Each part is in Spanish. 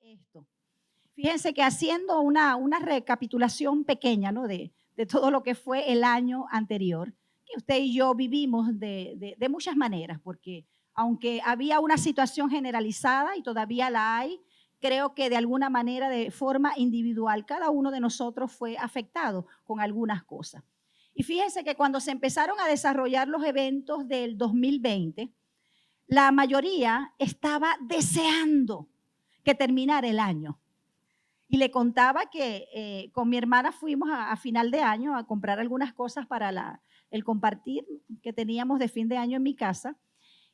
esto. Fíjense que haciendo una recapitulación pequeña, ¿no? de todo lo que fue el año anterior, que usted y yo vivimos de muchas maneras, porque aunque había una situación generalizada y todavía la hay, creo que de alguna manera, de forma individual, cada uno de nosotros fue afectado con algunas cosas. Y fíjense que cuando se empezaron a desarrollar los eventos del 2020, la mayoría estaba deseando que terminara el año. Y le contaba que con mi hermana fuimos a final de año a comprar algunas cosas para el compartir que teníamos de fin de año en mi casa.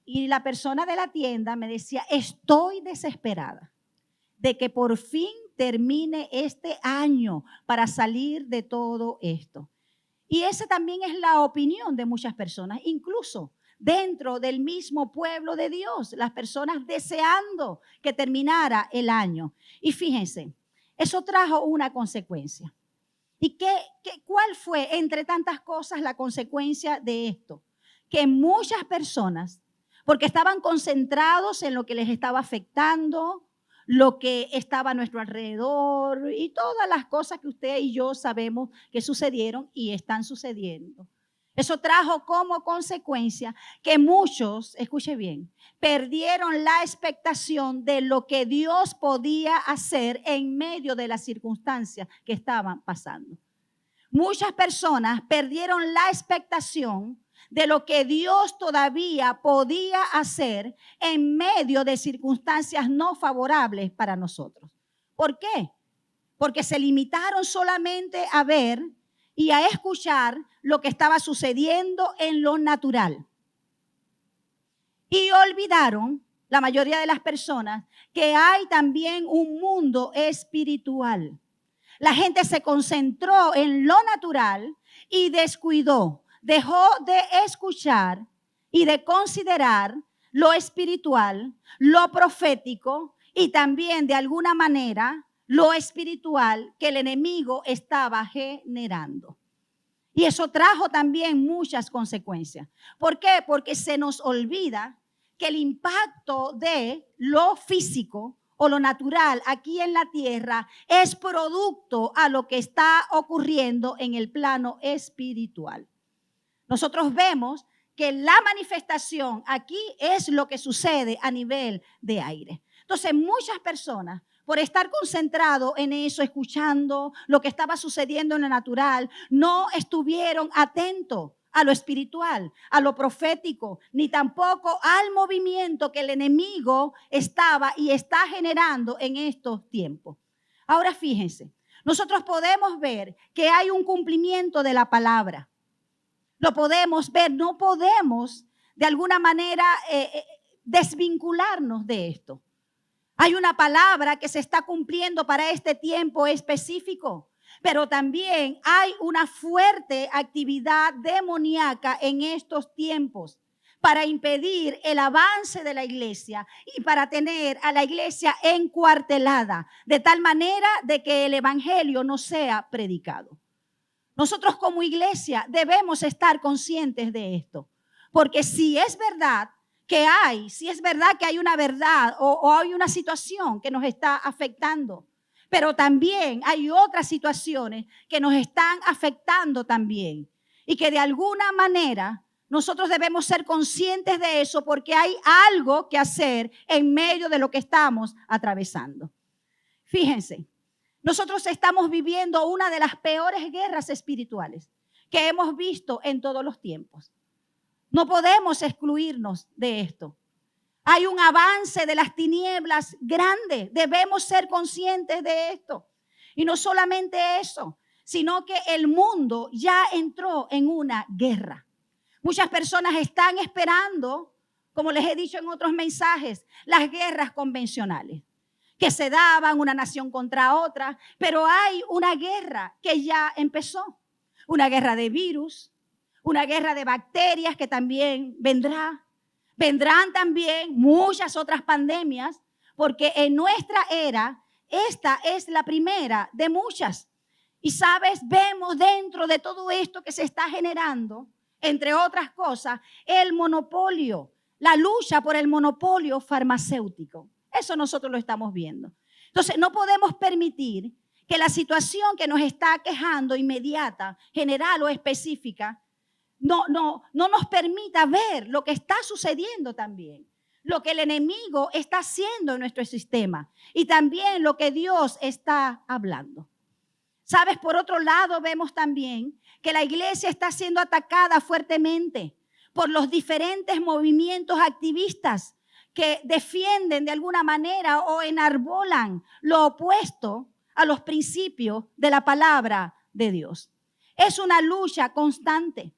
Y la persona de la tienda me decía, estoy desesperada de que por fin termine este año para salir de todo esto. Y esa también es la opinión de muchas personas, incluso dentro del mismo pueblo de Dios, las personas deseando que terminara el año. Y fíjense, eso trajo una consecuencia. ¿Y cuál fue, entre tantas cosas, la consecuencia de esto? Que muchas personas, porque estaban concentrados en lo que les estaba afectando, lo que estaba a nuestro alrededor y todas las cosas que usted y yo sabemos que sucedieron y están sucediendo. Eso trajo como consecuencia que muchos, escuche bien, perdieron la expectación de lo que Dios podía hacer en medio de las circunstancias que estaban pasando. Muchas personas perdieron la expectación de lo que Dios todavía podía hacer en medio de circunstancias no favorables para nosotros. ¿Por qué? Porque se limitaron solamente a ver y a escuchar lo que estaba sucediendo en lo natural. Y olvidaron, la mayoría de las personas, que hay también un mundo espiritual. La gente se concentró en lo natural y descuidó, dejó de escuchar y de considerar lo espiritual, lo profético y también de alguna manera lo espiritual que el enemigo estaba generando. Y eso trajo también muchas consecuencias. ¿Por qué? Porque se nos olvida que el impacto de lo físico o lo natural aquí en la tierra es producto a lo que está ocurriendo en el plano espiritual. Nosotros vemos que la manifestación aquí es lo que sucede a nivel de aire. Entonces, muchas personas, por estar concentrados en eso, escuchando lo que estaba sucediendo en lo natural, no estuvieron atentos a lo espiritual, a lo profético, ni tampoco al movimiento que el enemigo estaba y está generando en estos tiempos. Ahora fíjense, nosotros podemos ver que hay un cumplimiento de la palabra. Lo podemos ver, no podemos de alguna manera desvincularnos de esto. Hay una palabra que se está cumpliendo para este tiempo específico, pero también hay una fuerte actividad demoníaca en estos tiempos para impedir el avance de la iglesia y para tener a la iglesia encuartelada, de tal manera de que el evangelio no sea predicado. Nosotros como iglesia debemos estar conscientes de esto, porque si es verdad si es verdad que hay una verdad o hay una situación que nos está afectando, pero también hay otras situaciones que nos están afectando también y que de alguna manera nosotros debemos ser conscientes de eso porque hay algo que hacer en medio de lo que estamos atravesando. Fíjense, nosotros estamos viviendo una de las peores guerras espirituales que hemos visto en todos los tiempos. No podemos excluirnos de esto. Hay un avance de las tinieblas grande. Debemos ser conscientes de esto. Y no solamente eso, sino que el mundo ya entró en una guerra. Muchas personas están esperando, como les he dicho en otros mensajes, las guerras convencionales, que se daban una nación contra otra, pero hay una guerra que ya empezó. Una guerra de virus, una guerra de bacterias que también vendrá. Vendrán también muchas otras pandemias, porque en nuestra era esta es la primera de muchas. Y sabes, vemos dentro de todo esto que se está generando, entre otras cosas, el monopolio, la lucha por el monopolio farmacéutico. Eso nosotros lo estamos viendo. Entonces, no podemos permitir que la situación que nos está quejando, inmediata, general o específica, no nos permita ver lo que está sucediendo también, lo que el enemigo está haciendo en nuestro sistema y también lo que Dios está hablando. Sabes, por otro lado, vemos también que la iglesia está siendo atacada fuertemente por los diferentes movimientos activistas que defienden de alguna manera o enarbolan lo opuesto a los principios de la palabra de Dios. Es una lucha constante.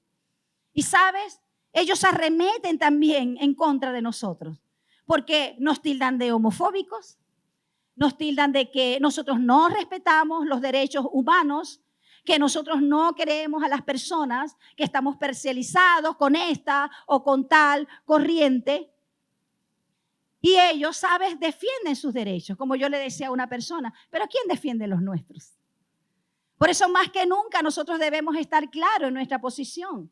Y sabes, ellos arremeten también en contra de nosotros, porque nos tildan de homofóbicos, nos tildan de que nosotros no respetamos los derechos humanos, que nosotros no queremos a las personas, que estamos parcializados con esta o con tal corriente. Y ellos, ¿sabes?, defienden sus derechos, como yo le decía a una persona, pero ¿quién defiende los nuestros? Por eso más que nunca nosotros debemos estar claros en nuestra posición,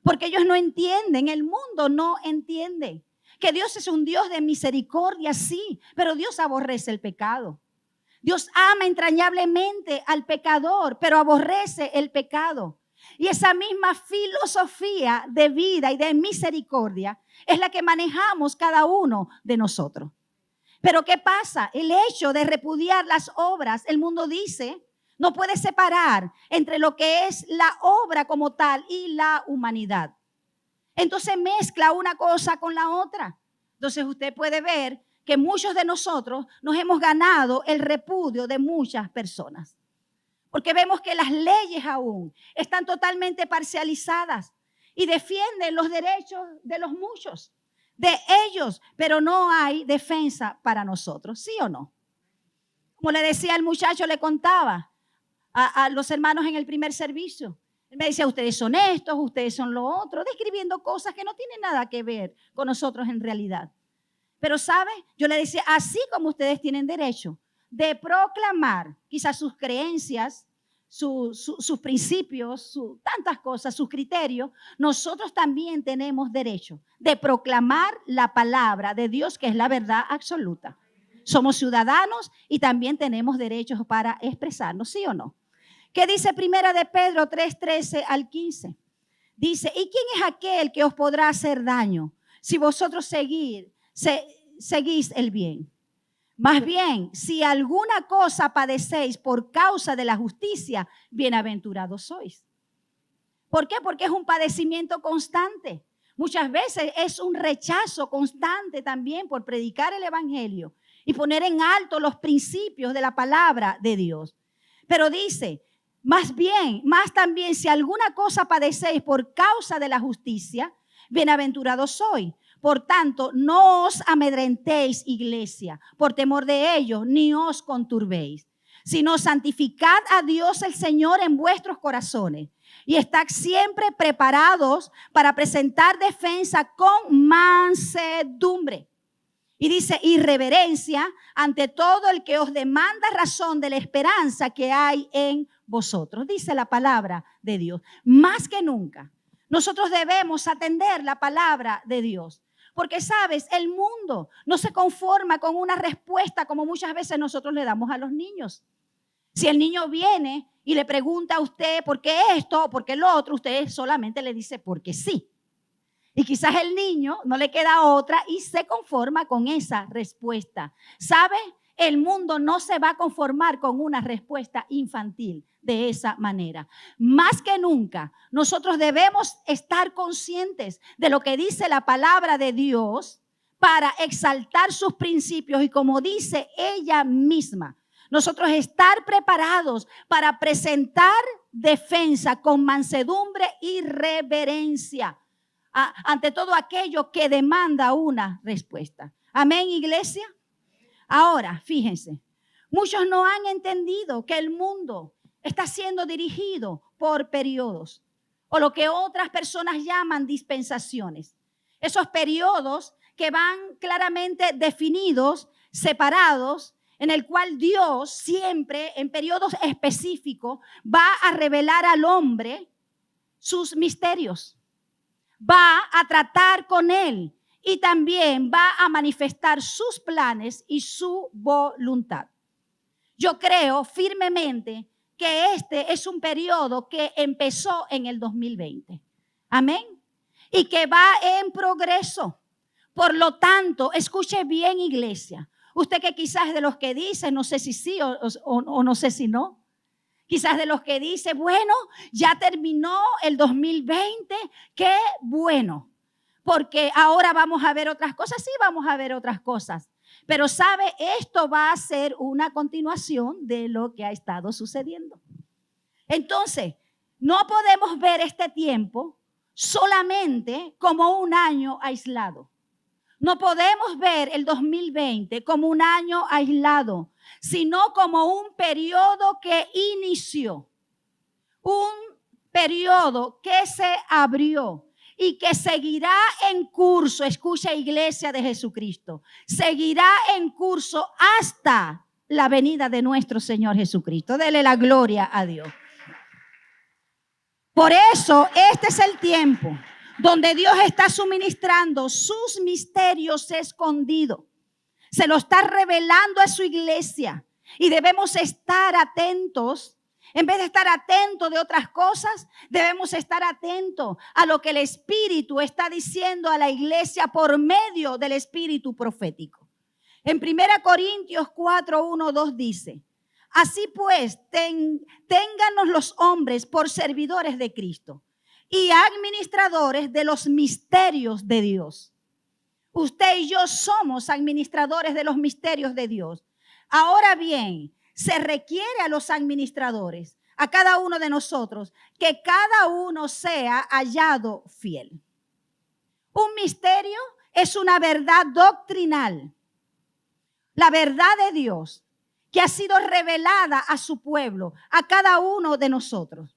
porque ellos no entienden, el mundo no entiende que Dios es un Dios de misericordia, sí, pero Dios aborrece el pecado. Dios ama entrañablemente al pecador, pero aborrece el pecado. Y esa misma filosofía de vida y de misericordia es la que manejamos cada uno de nosotros. Pero ¿qué pasa? El hecho de repudiar las obras, el mundo dice, no puede separar entre lo que es la obra como tal y la humanidad. Entonces mezcla una cosa con la otra. Entonces usted puede ver que muchos de nosotros nos hemos ganado el repudio de muchas personas. Porque vemos que las leyes aún están totalmente parcializadas y defienden los derechos de los muchos, de ellos, pero no hay defensa para nosotros, ¿sí o no? Como le decía el muchacho, le contaba a los hermanos en el primer servicio. Él me decía, ustedes son estos, ustedes son lo otro, describiendo cosas que no tienen nada que ver con nosotros en realidad. Pero, ¿sabe? Yo le decía, así como ustedes tienen derecho de proclamar quizás sus creencias, sus principios, tantas cosas, sus criterios, nosotros también tenemos derecho de proclamar la palabra de Dios, que es la verdad absoluta. Somos ciudadanos y también tenemos derechos para expresarnos, ¿sí o no? ¿Qué dice Primera de Pedro 3:13 al 15? Dice, ¿y quién es aquel que os podrá hacer daño si vosotros seguís el bien? Más bien, si alguna cosa padecéis por causa de la justicia, bienaventurados sois. ¿Por qué? Porque es un padecimiento constante. Muchas veces es un rechazo constante también por predicar el evangelio y poner en alto los principios de la palabra de Dios. Pero dice, más también, si alguna cosa padecéis por causa de la justicia, bienaventurados sois. Por tanto, no os amedrentéis, iglesia, por temor de ellos, ni os conturbéis, sino santificad a Dios el Señor en vuestros corazones y estad siempre preparados para presentar defensa con mansedumbre. Y dice, irreverencia ante todo el que os demanda razón de la esperanza que hay en vosotros. Dice la palabra de Dios. Más que nunca, nosotros debemos atender la palabra de Dios. Porque, ¿sabes? El mundo no se conforma con una respuesta como muchas veces nosotros le damos a los niños. Si el niño viene y le pregunta a usted por qué esto o por qué lo otro, usted solamente le dice porque sí. Y quizás el niño no le queda otra y se conforma con esa respuesta. ¿Sabe? El mundo no se va a conformar con una respuesta infantil de esa manera. Más que nunca, nosotros debemos estar conscientes de lo que dice la palabra de Dios para exaltar sus principios y, como dice ella misma, nosotros estar preparados para presentar defensa con mansedumbre y reverencia ante todo aquello que demanda una respuesta. Amén, iglesia. Ahora, fíjense, muchos no han entendido que el mundo está siendo dirigido por periodos o lo que otras personas llaman dispensaciones. Esos periodos que van claramente definidos, separados, en el cual Dios siempre en periodos específicos va a revelar al hombre sus misterios, va a tratar con él y también va a manifestar sus planes y su voluntad. Yo creo firmemente que este es un periodo que empezó en el 2020. Amén. Y que va en progreso. Por lo tanto, escuche bien, iglesia. Usted que quizás es de los que dice, no sé si sí o no sé si no. Quizás de los que dice, bueno, ya terminó el 2020, qué bueno. Porque ahora vamos a ver otras cosas. Sí, vamos a ver otras cosas. Pero sabe, esto va a ser una continuación de lo que ha estado sucediendo. Entonces, no podemos ver este tiempo solamente como un año aislado. No podemos ver el 2020 como un año aislado, sino como un periodo que inició, un periodo que se abrió y que seguirá en curso. Escucha, iglesia de Jesucristo, seguirá en curso hasta la venida de nuestro Señor Jesucristo. Dele la gloria a Dios. Por eso, este es el tiempo donde Dios está suministrando sus misterios escondidos. Se lo está revelando a su iglesia y debemos estar atentos. En vez de estar atentos de otras cosas, debemos estar atentos a lo que el Espíritu está diciendo a la iglesia por medio del Espíritu profético. En 1 Corintios 4, 1, 2 dice: así pues, ténganos los hombres por servidores de Cristo y administradores de los misterios de Dios. Usted y yo somos administradores de los misterios de Dios. Ahora bien, se requiere a los administradores, a cada uno de nosotros, que cada uno sea hallado fiel. Un misterio es una verdad doctrinal, la verdad de Dios que ha sido revelada a su pueblo, a cada uno de nosotros,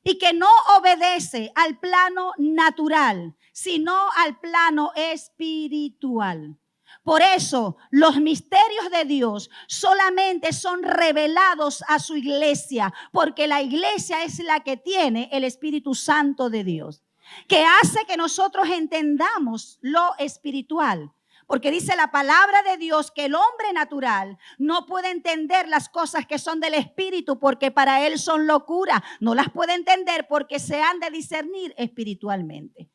y que no obedece al plano natural, sino al plano espiritual. Por eso, los misterios de Dios solamente son revelados a su iglesia, porque la iglesia es la que tiene el Espíritu Santo de Dios, que hace que nosotros entendamos lo espiritual. Porque dice la palabra de Dios que el hombre natural no puede entender las cosas que son del Espíritu, porque para él son locura. No las puede entender porque se han de discernir espiritualmente.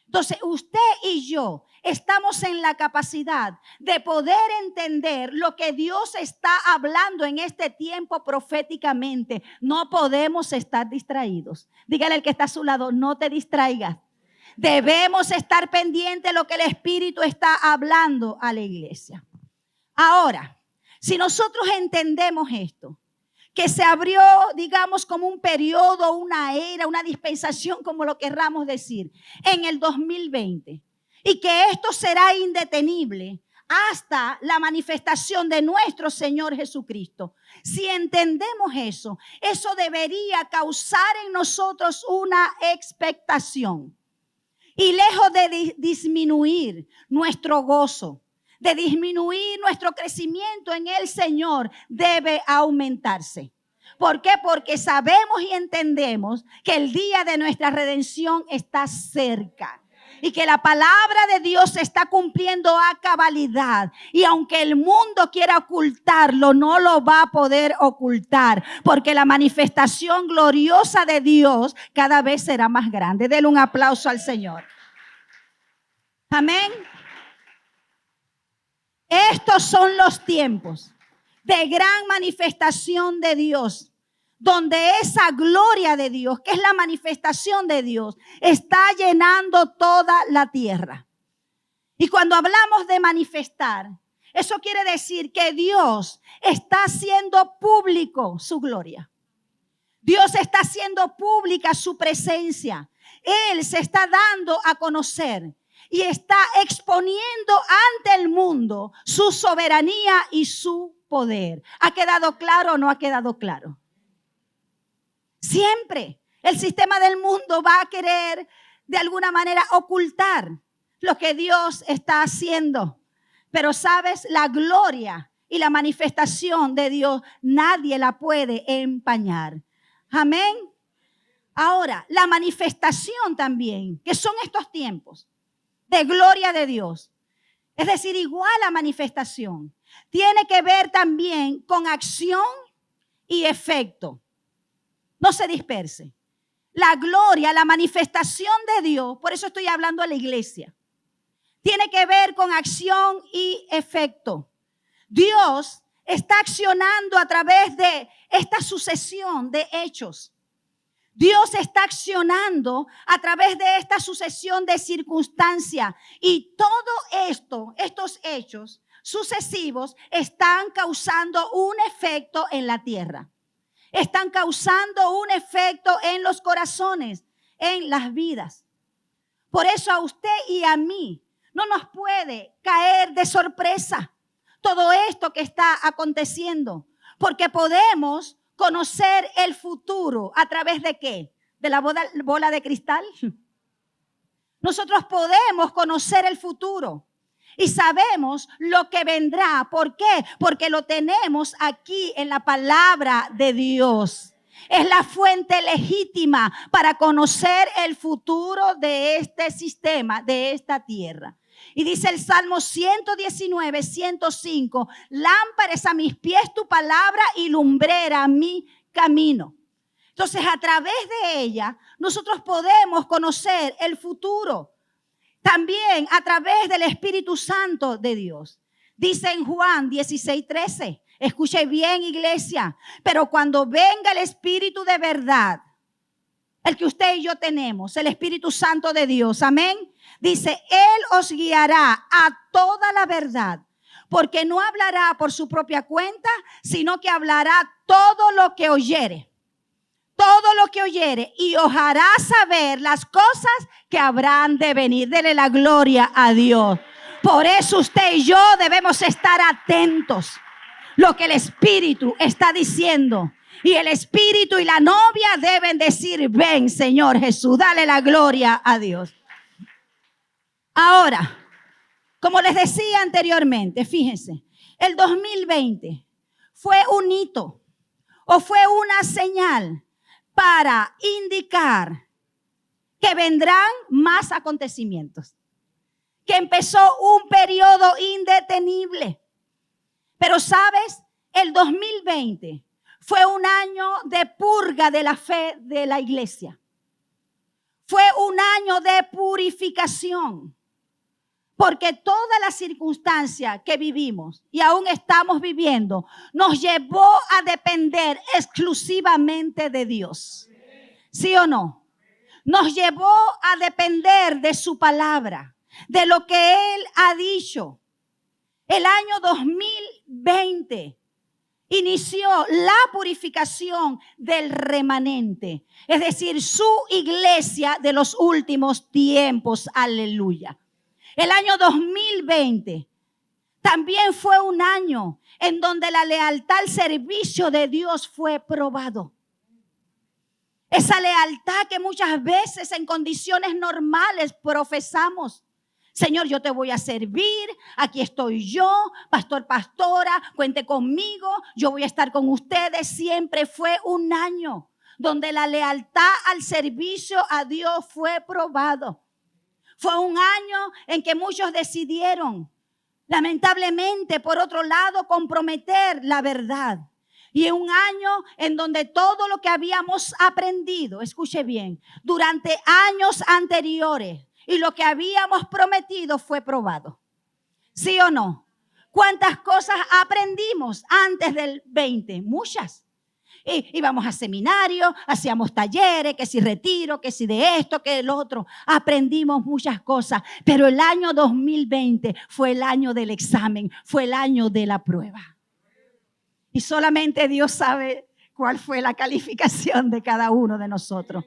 Entonces, usted y yo estamos en la capacidad de poder entender lo que Dios está hablando en este tiempo proféticamente. No podemos estar distraídos. Dígale al que está a su lado, no te distraigas. Debemos estar pendientes de lo que el Espíritu está hablando a la iglesia. Ahora, si nosotros entendemos esto, que se abrió, digamos, como un periodo, una era, una dispensación, como lo querramos decir, en el 2020, y que esto será indetenible hasta la manifestación de nuestro Señor Jesucristo. Si entendemos eso, eso debería causar en nosotros una expectación. Y lejos de disminuir nuestro gozo, de disminuir nuestro crecimiento en el Señor, debe aumentarse. ¿Por qué? Porque sabemos y entendemos que el día de nuestra redención está cerca. Y que la palabra de Dios se está cumpliendo a cabalidad. Y aunque el mundo quiera ocultarlo, no lo va a poder ocultar. Porque la manifestación gloriosa de Dios cada vez será más grande. Denle un aplauso al Señor. Amén. Estos son los tiempos de gran manifestación de Dios, donde esa gloria de Dios, que es la manifestación de Dios, está llenando toda la tierra. Y cuando hablamos de manifestar, eso quiere decir que Dios está haciendo público su gloria. Dios está haciendo pública su presencia. Él se está dando a conocer y está exponiendo ante el mundo su soberanía y su poder. ¿Ha quedado claro o no ha quedado claro? Siempre el sistema del mundo va a querer de alguna manera ocultar lo que Dios está haciendo. Pero sabes, la gloria y la manifestación de Dios nadie la puede empañar. Amén. Ahora, la manifestación también, que son estos tiempos de gloria de Dios. Es decir, igual a manifestación. tiene que ver también con acción y efecto. No se disperse. La gloria, la manifestación de Dios, por eso estoy hablando a la iglesia, tiene que ver con acción y efecto. Dios está accionando a través de esta sucesión de hechos. Dios está accionando a través de esta sucesión de circunstancias. Y todo esto, estos hechos sucesivos, están causando un efecto en la tierra. Están causando un efecto en los corazones, en las vidas. Por eso a usted y a mí no nos puede caer de sorpresa todo esto que está aconteciendo, porque podemos conocer el futuro a través de ¿qué? ¿De la bola de cristal? Nosotros podemos conocer el futuro y sabemos lo que vendrá. ¿Por qué? Porque lo tenemos aquí en la palabra de Dios. Es la fuente legítima para conocer el futuro de este sistema, de esta tierra. Y dice el Salmo 119, 105, lámpara es a mis pies tu palabra y lumbrera a mi camino. Entonces, a través de ella, nosotros podemos conocer el futuro. También a través del Espíritu Santo de Dios. Dice en Juan 16, 13, escuche bien, iglesia, pero cuando venga el Espíritu de verdad, el que usted y yo tenemos, el Espíritu Santo de Dios, amén. Dice, Él os guiará a toda la verdad, porque no hablará por su propia cuenta, sino que hablará todo lo que oyere. Todo lo que oyere y os hará saber las cosas que habrán de venir. Dele la gloria a Dios. Por eso usted y yo debemos estar atentos. Lo que el Espíritu está diciendo. Y el Espíritu y la novia deben decir, ven Señor Jesús, dale la gloria a Dios. Ahora, como les decía anteriormente, fíjense, el 2020 fue un hito o fue una señal para indicar que vendrán más acontecimientos, que empezó un periodo indetenible. Pero sabes, el 2020 fue un año de purga de la fe de la iglesia. Fue un año de purificación, porque toda la circunstancia que vivimos y aún estamos viviendo nos llevó a depender exclusivamente de Dios. ¿Sí o no? Nos llevó a depender de su palabra, de lo que Él ha dicho. El año 2020 inició la purificación del remanente, es decir, su iglesia de los últimos tiempos. Aleluya. El año 2020 también fue un año en donde la lealtad al servicio de Dios fue probado. Esa lealtad que muchas veces en condiciones normales profesamos. Señor, yo te voy a servir, aquí estoy yo, pastor, pastora, cuente conmigo, yo voy a estar con ustedes. Siempre fue un año donde la lealtad al servicio a Dios fue probado. Fue un año en que muchos decidieron, lamentablemente, por otro lado, comprometer la verdad. Y un año en donde todo lo que habíamos aprendido, escuche bien, durante años anteriores y lo que habíamos prometido fue probado. ¿Sí o no? ¿Cuántas cosas aprendimos antes del 20? Muchas. Íbamos a seminarios, hacíamos talleres, que si retiro, que si de esto, que del otro. Aprendimos muchas cosas, pero el año 2020 fue el año del examen, fue el año de la prueba. Y solamente Dios sabe cuál fue la calificación de cada uno de nosotros.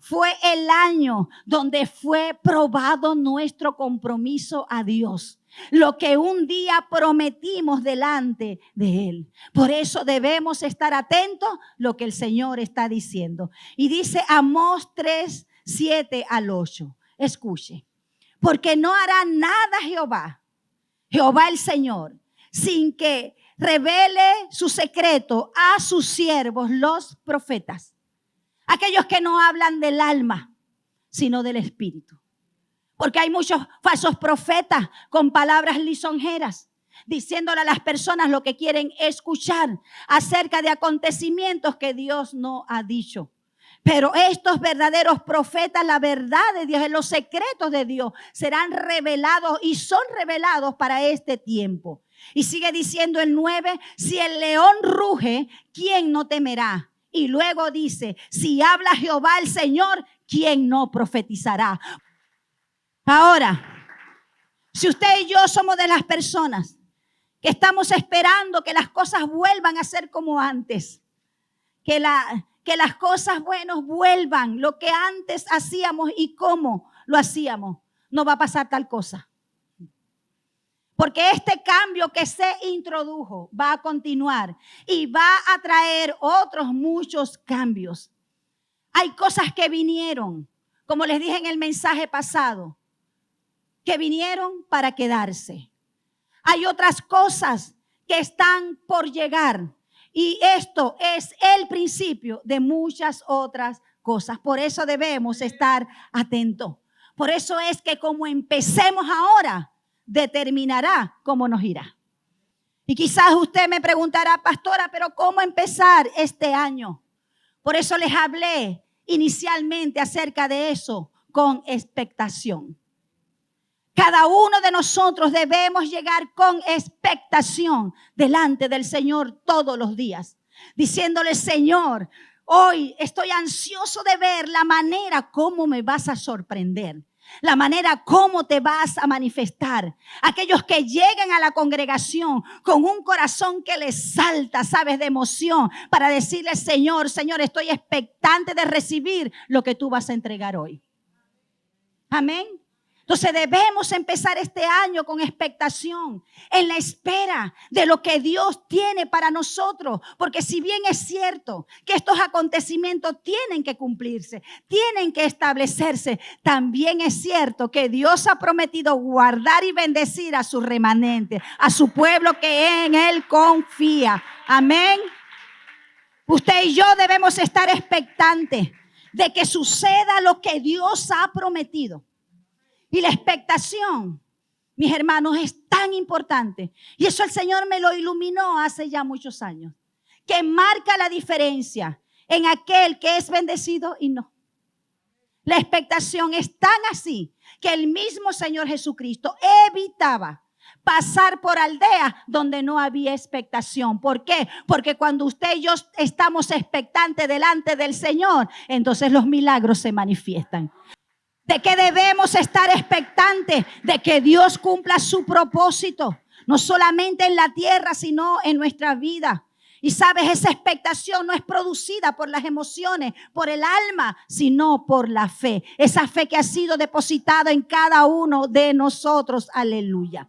Fue el año donde fue probado nuestro compromiso a Dios. Lo que un día prometimos delante de Él. Por eso debemos estar atentos a lo que el Señor está diciendo. Y dice Amós 3, 7 al 8. Escuche. Porque no hará nada Jehová el Señor, sin que revele su secreto a sus siervos, los profetas. Aquellos que no hablan del alma, sino del espíritu. Porque hay muchos falsos profetas con palabras lisonjeras. diciéndole a las personas lo que quieren escuchar acerca de acontecimientos que Dios no ha dicho. Pero estos verdaderos profetas, la verdad de Dios, en los secretos de Dios, serán revelados y son revelados para este tiempo. Y sigue diciendo el 9, si el león ruge, ¿quién no temerá? Y luego dice, si habla Jehová el Señor, ¿quién no profetizará? Ahora, si usted y yo somos de las personas que estamos esperando que las cosas vuelvan a ser como antes, que las cosas buenas vuelvan, lo que antes hacíamos y cómo lo hacíamos, no va a pasar tal cosa. Porque este cambio que se introdujo va a continuar y va a traer otros muchos cambios. Hay cosas que vinieron, como les dije en el mensaje pasado, que vinieron para quedarse. Hay otras cosas que están por llegar. Y esto es el principio de muchas otras cosas. Por eso debemos estar atentos. Por eso es que como empecemos ahora, determinará cómo nos irá. Y quizás usted me preguntará, pastora, pero ¿cómo empezar este año? Por eso les hablé inicialmente acerca de eso, con expectación. Cada uno de nosotros debemos llegar con expectación delante del Señor todos los días, diciéndole, Señor, hoy estoy ansioso de ver la manera como me vas a sorprender, la manera como te vas a manifestar. Aquellos que llegan a la congregación con un corazón que les salta, sabes, de emoción, para decirle, Señor, estoy expectante de recibir lo que tú vas a entregar hoy. Amén. Entonces debemos empezar este año con expectación, en la espera de lo que Dios tiene para nosotros. Porque si bien es cierto que estos acontecimientos tienen que cumplirse, tienen que establecerse, también es cierto que Dios ha prometido guardar y bendecir a su remanente, a su pueblo que en Él confía. Amén. Usted y yo debemos estar expectantes de que suceda lo que Dios ha prometido. Y la expectación, mis hermanos, es tan importante. Y eso el Señor me lo iluminó hace ya muchos años. Que marca la diferencia en aquel que es bendecido y no. La expectación es tan así que el mismo Señor Jesucristo evitaba pasar por aldeas donde no había expectación. ¿Por qué? Porque cuando usted y yo estamos expectantes delante del Señor, entonces los milagros se manifiestan. De que debemos estar expectantes de que Dios cumpla su propósito, no solamente en la tierra, sino en nuestra vida. Y sabes, esa expectación no es producida por las emociones, por el alma, sino por la fe. Esa fe que ha sido depositada en cada uno de nosotros. Aleluya.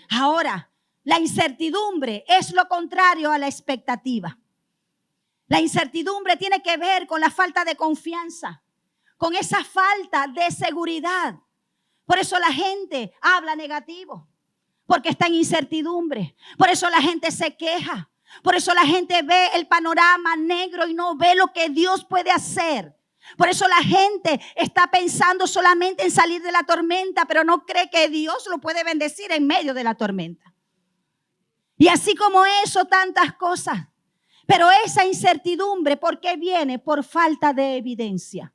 Ahora, la incertidumbre es lo contrario a la expectativa. La incertidumbre tiene que ver con la falta de confianza, con esa falta de seguridad. Por eso la gente habla negativo, porque está en incertidumbre. Por eso la gente se queja. Por eso la gente ve el panorama negro y no ve lo que Dios puede hacer. Por eso la gente está pensando solamente en salir de la tormenta, pero no cree que Dios lo puede bendecir en medio de la tormenta. Y así como eso, tantas cosas. Pero esa incertidumbre, ¿por qué viene? Por falta de evidencia.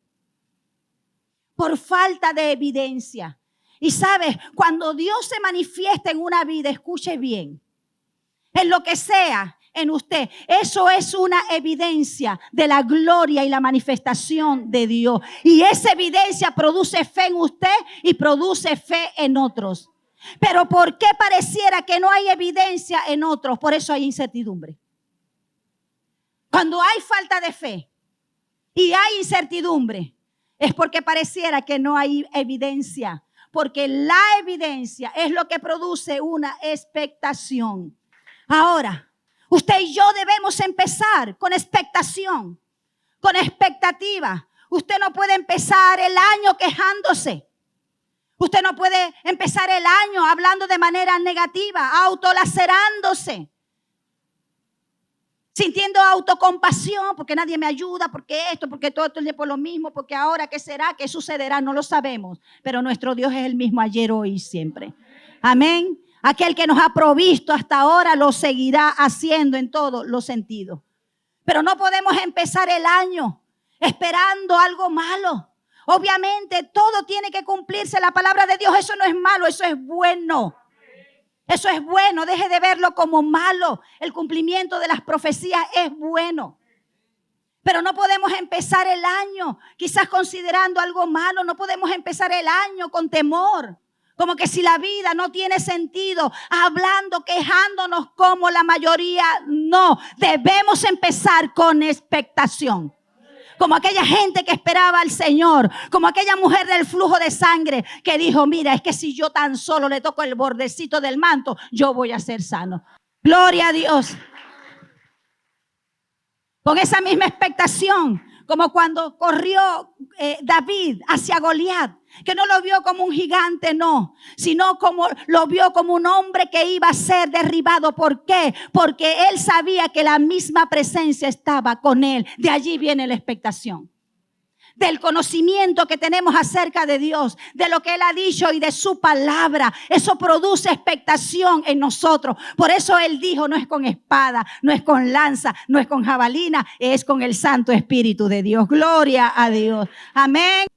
Por falta de evidencia. Y sabes, cuando Dios se manifiesta en una vida, escuche bien, en lo que sea en usted, eso es una evidencia de la gloria y la manifestación de Dios. Y esa evidencia produce fe en usted y produce fe en otros. Pero ¿por qué pareciera que no hay evidencia en otros? Por eso hay incertidumbre. Cuando hay falta de fe y hay incertidumbre, es porque pareciera que no hay evidencia. Porque la evidencia es lo que produce una expectación. Ahora, usted y yo debemos empezar con expectación, con expectativa. Usted no puede empezar el año quejándose. Usted no puede empezar el año hablando de manera negativa, autolacerándose, sintiendo autocompasión, porque nadie me ayuda, porque esto, porque todo el tiempo lo mismo, porque ahora qué será, qué sucederá, no lo sabemos. Pero nuestro Dios es el mismo ayer, hoy y siempre. Amén. Aquel que nos ha provisto hasta ahora lo seguirá haciendo en todos los sentidos. Pero no podemos empezar el año esperando algo malo. Obviamente todo tiene que cumplirse. La palabra de Dios, eso no es malo, eso es bueno. Eso es bueno, deje de verlo como malo. El cumplimiento de las profecías es bueno. Pero no podemos empezar el año quizás considerando algo malo. No podemos empezar el año con temor. Como que si la vida no tiene sentido, hablando, quejándonos como la mayoría. No, debemos empezar con expectación. Como aquella gente que esperaba al Señor, como aquella mujer del flujo de sangre que dijo, mira, es que si yo tan solo le toco el bordecito del manto, yo voy a ser sano. Gloria a Dios. Con esa misma expectación, como cuando corrió David hacia Goliat, que no lo vio como un gigante, no, sino como lo vio como un hombre que iba a ser derribado. ¿Por qué? Porque él sabía que la misma presencia estaba con él. De allí viene la expectación. Del conocimiento que tenemos acerca de Dios, de lo que Él ha dicho y de su palabra. Eso produce expectación en nosotros. Por eso Él dijo, no es con espada, no es con lanza, no es con jabalina, es con el Santo Espíritu de Dios. Gloria a Dios. Amén.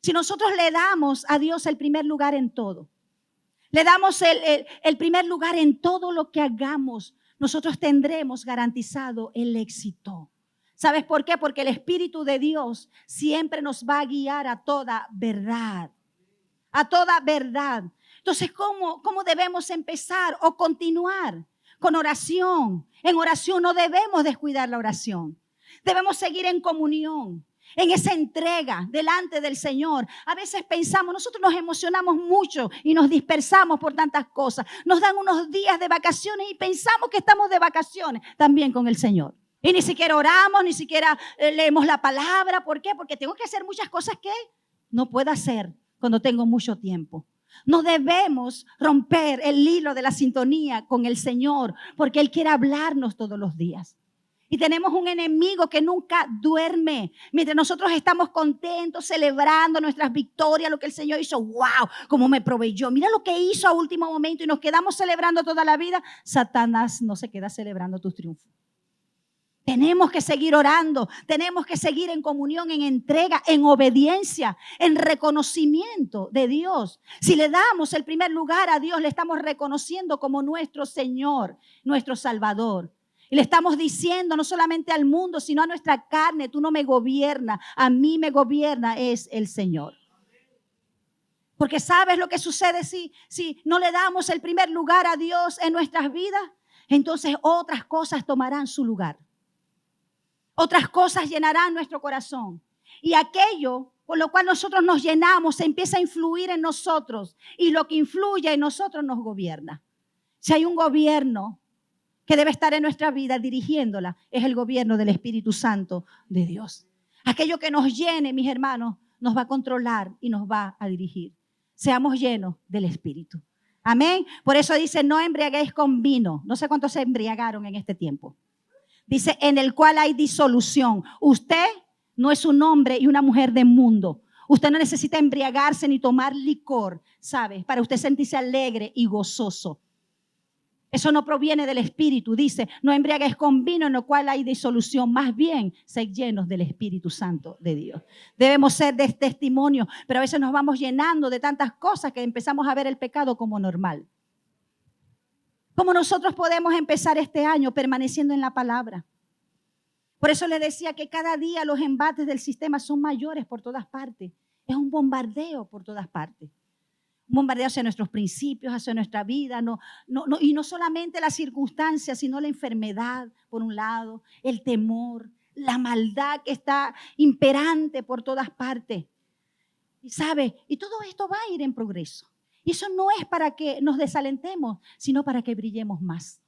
Si nosotros le damos a Dios el primer lugar en todo, le damos el primer lugar en todo lo que hagamos, nosotros tendremos garantizado el éxito. ¿Sabes por qué? Porque el Espíritu de Dios siempre nos va a guiar a toda verdad. A toda verdad. Entonces, ¿cómo debemos empezar o continuar? Con oración. En oración no debemos descuidar la oración. Debemos seguir en comunión, en esa entrega delante del Señor. A veces pensamos, nosotros nos emocionamos mucho y nos dispersamos por tantas cosas. Nos dan unos días de vacaciones y pensamos que estamos de vacaciones también con el Señor. Y ni siquiera oramos, ni siquiera leemos la palabra. ¿Por qué? Porque tengo que hacer muchas cosas que no puedo hacer cuando tengo mucho tiempo. No debemos romper el hilo de la sintonía con el Señor, porque Él quiere hablarnos todos los días. Y tenemos un enemigo que nunca duerme. Mientras nosotros estamos contentos, celebrando nuestras victorias, lo que el Señor hizo. ¡Wow! Cómo me proveyó. Mira lo que hizo a último momento y nos quedamos celebrando toda la vida. Satanás no se queda celebrando tus triunfos. Tenemos que seguir orando, tenemos que seguir en comunión, en entrega, en obediencia, en reconocimiento de Dios. Si le damos el primer lugar a Dios, le estamos reconociendo como nuestro Señor, nuestro Salvador. Y le estamos diciendo no solamente al mundo, sino a nuestra carne, tú no me gobiernas, a mí me gobierna es el Señor. Porque ¿sabes lo que sucede si no le damos el primer lugar a Dios en nuestras vidas? Entonces otras cosas tomarán su lugar. Otras cosas llenarán nuestro corazón. Y aquello por lo cual nosotros nos llenamos se empieza a influir en nosotros. Y lo que influye en nosotros nos gobierna. Si hay un gobierno que debe estar en nuestra vida dirigiéndola, es el gobierno del Espíritu Santo de Dios. Aquello que nos llene, mis hermanos, nos va a controlar y nos va a dirigir. Seamos llenos del Espíritu. Amén. Por eso dice, no embriaguéis con vino. No sé cuántos se embriagaron en este tiempo. Dice, en el cual hay disolución. Usted no es un hombre y una mujer de mundo. Usted no necesita embriagarse ni tomar licor, ¿sabe? Para usted sentirse alegre y gozoso. Eso no proviene del Espíritu. Dice, no embriagues con vino en el cual hay disolución. Más bien, sed llenos del Espíritu Santo de Dios. Debemos ser de testimonio, pero a veces nos vamos llenando de tantas cosas que empezamos a ver el pecado como normal. ¿Cómo nosotros podemos empezar este año permaneciendo en la palabra? Por eso les decía que cada día los embates del sistema son mayores por todas partes. Es un bombardeo por todas partes. Un bombardeo hacia nuestros principios, hacia nuestra vida. Y no solamente las circunstancias, sino la enfermedad, por un lado, el temor, la maldad que está imperante por todas partes. Y sabe, y todo esto va a ir en progreso. Y eso no es para que nos desalentemos, sino para que brillemos más.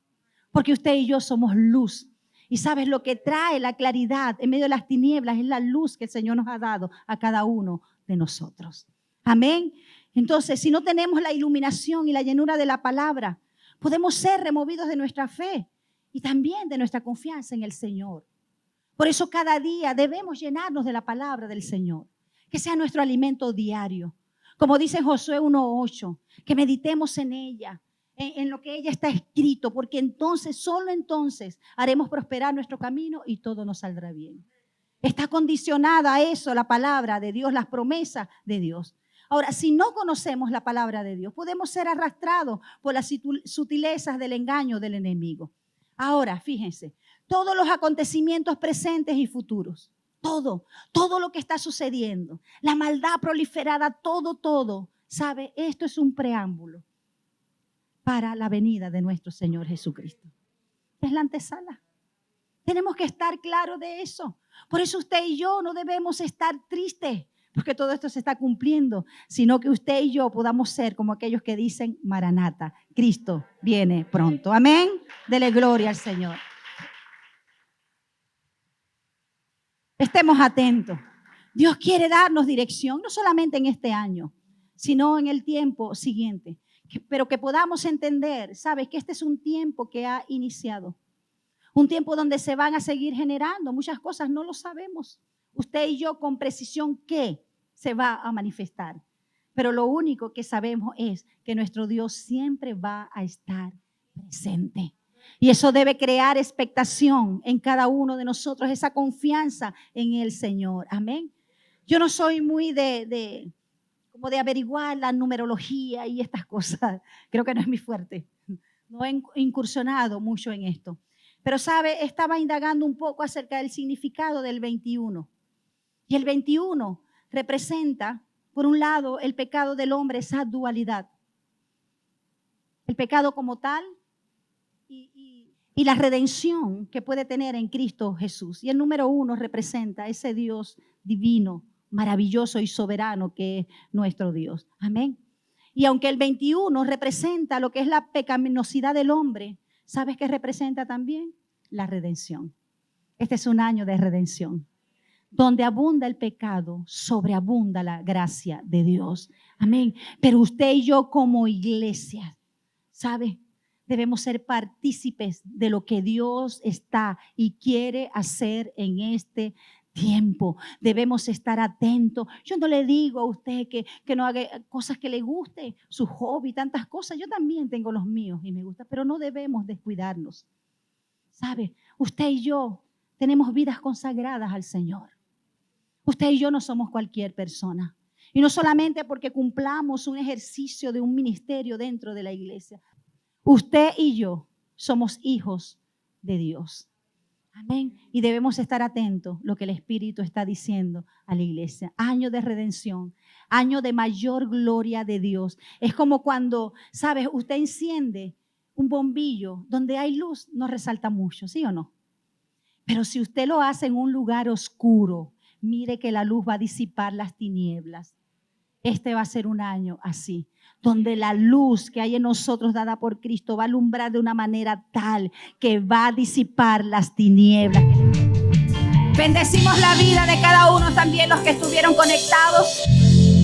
Porque usted y yo somos luz. Y sabes, lo que trae la claridad en medio de las tinieblas es la luz que el Señor nos ha dado a cada uno de nosotros. Amén. Entonces, si no tenemos la iluminación y la llenura de la palabra, podemos ser removidos de nuestra fe y también de nuestra confianza en el Señor. Por eso cada día debemos llenarnos de la palabra del Señor. Que sea nuestro alimento diario. Como dice Josué 1:8, que meditemos en ella, en lo que ella está escrito, porque entonces, solo entonces, haremos prosperar nuestro camino y todo nos saldrá bien. Está condicionada a eso la palabra de Dios, las promesas de Dios. Ahora, si no conocemos la palabra de Dios, podemos ser arrastrados por las sutilezas del engaño del enemigo. Ahora, fíjense, todos los acontecimientos presentes y futuros, todo lo que está sucediendo, la maldad proliferada, todo, ¿sabe? Esto es un preámbulo para la venida de nuestro Señor Jesucristo. Es la antesala. Tenemos que estar claros de eso. Por eso usted y yo no debemos estar tristes, porque todo esto se está cumpliendo, sino que usted y yo podamos ser como aquellos que dicen, Maranata, Cristo viene pronto. Amén. Dele gloria al Señor. Estemos atentos. Dios quiere darnos dirección, no solamente en este año, sino en el tiempo siguiente. Pero que podamos entender, ¿sabes? Que este es un tiempo que ha iniciado. Un tiempo donde se van a seguir generando muchas cosas, no lo sabemos. Usted y yo con precisión qué se va a manifestar. Pero lo único que sabemos es que nuestro Dios siempre va a estar presente. Y eso debe crear expectación en cada uno de nosotros, esa confianza en el Señor. Amén. Yo no soy muy como de averiguar la numerología y estas cosas. Creo que no es mi fuerte. No he incursionado mucho en esto. Pero, ¿sabe? Estaba indagando un poco acerca del significado del 21. Y el 21 representa, por un lado, el pecado del hombre, esa dualidad. El pecado como tal y la redención que puede tener en Cristo Jesús. Y el número 1 representa ese Dios divino, maravilloso y soberano que es nuestro Dios. Amén. Y aunque el 21 representa lo que es la pecaminosidad del hombre, ¿sabes qué representa también? La redención. Este es un año de redención. Donde abunda el pecado, sobreabunda la gracia de Dios. Amén. Pero usted y yo como iglesia, ¿sabe? Debemos ser partícipes de lo que Dios está y quiere hacer en este tiempo. Debemos estar atentos. Yo no le digo a usted que no haga cosas que le gusten, su hobby, tantas cosas. Yo también tengo los míos y me gusta, pero no debemos descuidarnos. ¿Sabe? Usted y yo tenemos vidas consagradas al Señor. Usted y yo no somos cualquier persona. Y no solamente porque cumplamos un ejercicio de un ministerio dentro de la iglesia. Usted y yo somos hijos de Dios. Amén. Y debemos estar atentos a lo que el Espíritu está diciendo a la iglesia. Año de redención, año de mayor gloria de Dios. Es como cuando, ¿sabes? Usted enciende un bombillo donde hay luz, no resalta mucho, ¿sí o no? Pero si usted lo hace en un lugar oscuro, mire que la luz va a disipar las tinieblas. Este va a ser un año así, donde la luz que hay en nosotros dada por Cristo va a alumbrar de una manera tal que va a disipar las tinieblas. Bendecimos la vida de cada uno, también los que estuvieron conectados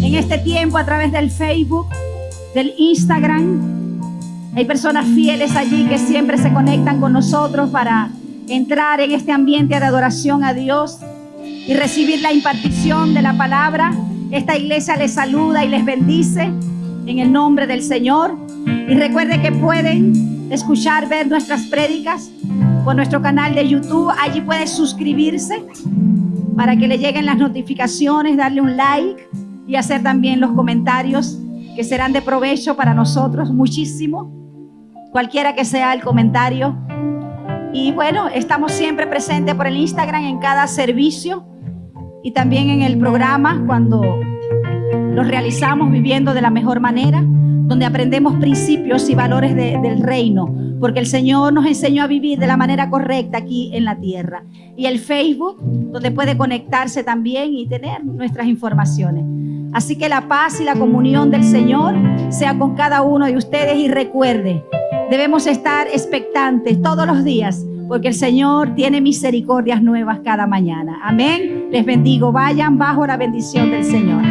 en este tiempo a través del Facebook, del Instagram. Hay personas fieles allí que siempre se conectan con nosotros para entrar en este ambiente de adoración a Dios y recibir la impartición de la palabra. Esta iglesia les saluda y les bendice en el nombre del Señor. Y recuerde que pueden escuchar, ver nuestras prédicas por nuestro canal de YouTube. Allí puede suscribirse para que le lleguen las notificaciones, darle un like y hacer también los comentarios que serán de provecho para nosotros muchísimo, cualquiera que sea el comentario. Y bueno, estamos siempre presentes por el Instagram en cada servicio y también en el programa cuando los realizamos viviendo de la mejor manera, donde aprendemos principios y valores del reino, porque el Señor nos enseñó a vivir de la manera correcta aquí en la tierra. Y el Facebook, donde puede conectarse también y tener nuestras informaciones. Así que la paz y la comunión del Señor sea con cada uno de ustedes. Y recuerde, debemos estar expectantes todos los días, porque el Señor tiene misericordias nuevas cada mañana. Amén. Les bendigo. Vayan bajo la bendición del Señor.